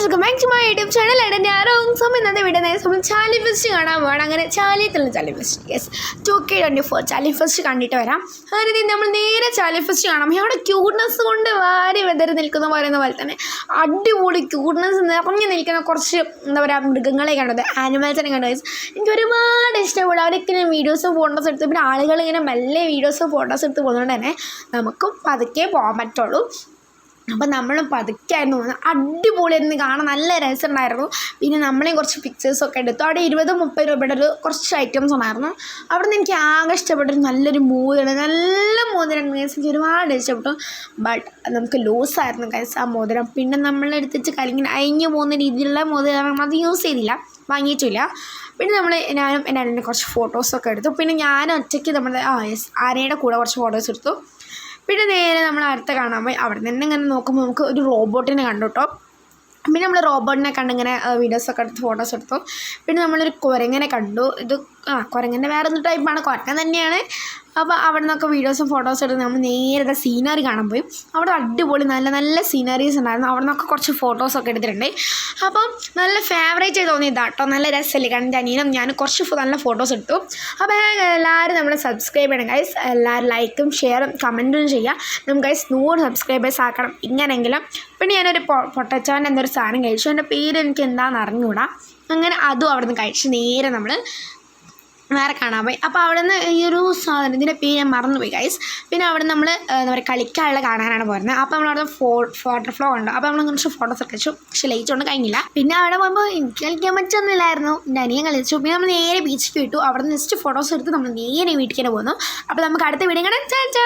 Welcome back to my YouTube channel. ഞാനും സമയം ഇന്നത്തെ വീഡിയോ നമ്മൾ ചാലി ഫെസ്റ്റ് കാണാൻ പോകണം. അങ്ങനെ ചാലിയത്തുള്ള Chaly fest, yes 2K24 Chaly fest കണ്ടിട്ട് വരാം. അങ്ങനെ നമ്മൾ നേരെ ചാലി ഫെസ്റ്റ് കാണാം. അവിടെ ക്യൂട്ട്നെസ് കൊണ്ട് വാരി വെതറി നിൽക്കുന്ന പറയുന്ന പോലെ തന്നെ അടിപൊളി ക്യൂട്ട്നെസ് നിറഞ്ഞു നിൽക്കുന്ന കുറച്ച് എന്താ പറയുക മൃഗങ്ങളെ കണ്ടത്, ആനിമൽസിനെ കണ്ടത് എനിക്ക് ഒരുപാട് ഇഷ്ടപ്പെടും. അവരൊക്കെ ഞാൻ വീഡിയോസ് ഫോട്ടോസ് എടുത്ത്, പിന്നെ ആളുകൾ ഇങ്ങനെ മെല്ലെ വീഡിയോസ് ഫോട്ടോസ് എടുത്ത് പോകുന്നതുകൊണ്ട് തന്നെ നമുക്കും പതുക്കെ പോകാൻ പറ്റുള്ളൂ. അപ്പം നമ്മളും പതുക്കെയായിരുന്നു പോകുന്നത്. അടിപൊളിയായിരുന്നു, കാണാൻ നല്ല രസമുണ്ടായിരുന്നു. പിന്നെ നമ്മളെയും കുറച്ച് പിക്ചേഴ്സൊക്കെ എടുത്തു. അവിടെ 20-30 രൂപയുടെ ഒരു കുറച്ച് ഐറ്റംസ് ഉണ്ടായിരുന്നു. അവിടെ നിന്ന് എനിക്ക് ആകെ ഇഷ്ടപ്പെട്ടൊരു നല്ലൊരു മോതിരം, നല്ല മോതിരം എനിക്ക് ഒരുപാട് ഇഷ്ടപ്പെട്ടു. ബട്ട് നമുക്ക് ലൂസായിരുന്നു കൈസ് ആ മോതിരം. പിന്നെ നമ്മളെടുത്തിട്ട് കലിങ്ങനെ അയഞ്ഞു പോകുന്ന രീതിയിലുള്ള മോതിരം നമ്മളത് യൂസ് ചെയ്തില്ല, വാങ്ങിയിട്ടില്ല. പിന്നെ ഞാനും എൻ്റെ അനിയനെ കുറച്ച് ഫോട്ടോസൊക്കെ എടുത്തു. പിന്നെ ഞാൻ ഒറ്റയ്ക്ക് നമ്മുടെ ആനയുടെ കൂടെ കുറച്ച് ഫോട്ടോസ് എടുത്തു. പിന്നെ നേരെ നമ്മൾ അടുത്ത കാണാൻ പോയി. അവിടെ നിന്ന് ഇങ്ങനെ നോക്കുമ്പോൾ നമുക്ക് ഒരു റോബോട്ടിനെ കണ്ടു കേട്ടോ. പിന്നെ നമ്മൾ റോബോട്ടിനെ കണ്ടിങ്ങനെ വീഡിയോസൊക്കെ എടുത്ത് ഫോട്ടോസ് എടുത്തു. പിന്നെ നമ്മളൊരു കുരങ്ങനെ കണ്ടു. ഇത് കുരങ്ങൻ്റെ വേറെ ഒരു ടൈപ്പാണ്, കുരങ്ങൻ തന്നെയാണ്. അപ്പോൾ അവിടെ നിന്നൊക്കെ വീഡിയോസും ഫോട്ടോസും എടുത്ത് നമ്മൾ നേരെ സീനറി കാണാൻ പോയി. അവിടെ അടിപൊളി നല്ല നല്ല സീനറീസ് ഉണ്ടായിരുന്നു. അവിടെ നിന്നൊക്കെ കുറച്ച് ഫോട്ടോസൊക്കെ എടുത്തിട്ടുണ്ട്. അപ്പം നല്ല ഫേവറേറ്റ് ആയി തോന്നിയതാണ് കേട്ടോ. നല്ല രസമല്ലേ കണ്ട അനിയനും ഞാൻ കുറച്ച് നല്ല ഫോട്ടോസ് എടുത്തു. അപ്പോൾ എല്ലാവരും നമ്മളെ സബ്സ്ക്രൈബ് ചെയ്യണം ഗൈസ്. എല്ലാവരും ലൈക്കും ഷെയറും കമൻറ്റും ചെയ്യുക. നമുക്ക് ഗൈസ് 100 സബ്സ്ക്രൈബേഴ്സ് ആക്കണം ഇങ്ങനെയെങ്കിലും. പിന്നെ ഞാനൊരു പൊട്ടച്ചാൻ്റെ എന്തൊരു സാധനം കഴിച്ചു. എൻ്റെ പേര് എനിക്ക് എന്താണെന്ന് അറിഞ്ഞുകൂടാ. അങ്ങനെ അതും അവിടെ നിന്ന് കഴിച്ച് നേരെ നമ്മൾ വേറെ കാണാൻ പോയി. അപ്പോൾ അവിടെ നിന്ന് ഈ ഒരു സാധനം, ഇതിൻ്റെ പേര് ഞാൻ മറന്നുപോയി ഗൈസ്. പിന്നെ അവിടെ നമ്മൾ എന്താ പറയുക കളിക്കാനുള്ള കാണാനാണ് പോരുന്നത്. അപ്പോൾ നമ്മളവിടെ വാട്ടർ ഫ്ലോ ഉണ്ട്. അപ്പോൾ നമ്മൾ കുറച്ച് ഫോട്ടോസ് ഒക്കെ കഴിച്ചു. പക്ഷേ ലൈറ്റ് കൊണ്ട് കഴിഞ്ഞില്ല. പിന്നെ അവിടെ പോകുമ്പോൾ എനിക്ക് കളിക്കാൻ പറ്റുന്നില്ലായിരുന്നു. എൻ്റെ അനിയൻ കളിച്ചു. പിന്നെ നമ്മൾ നേരെ ബീച്ചിൽ വിട്ടു. അവിടെ നിന്ന് ജസ്റ്റ് ഫോട്ടോസ് എടുത്ത് നമ്മൾ നേരെ വീട്ടിലേക്ക് പോകുന്നു. അപ്പോൾ നമുക്ക് അടുത്ത വീഡിയോ കാണാം. ചാ.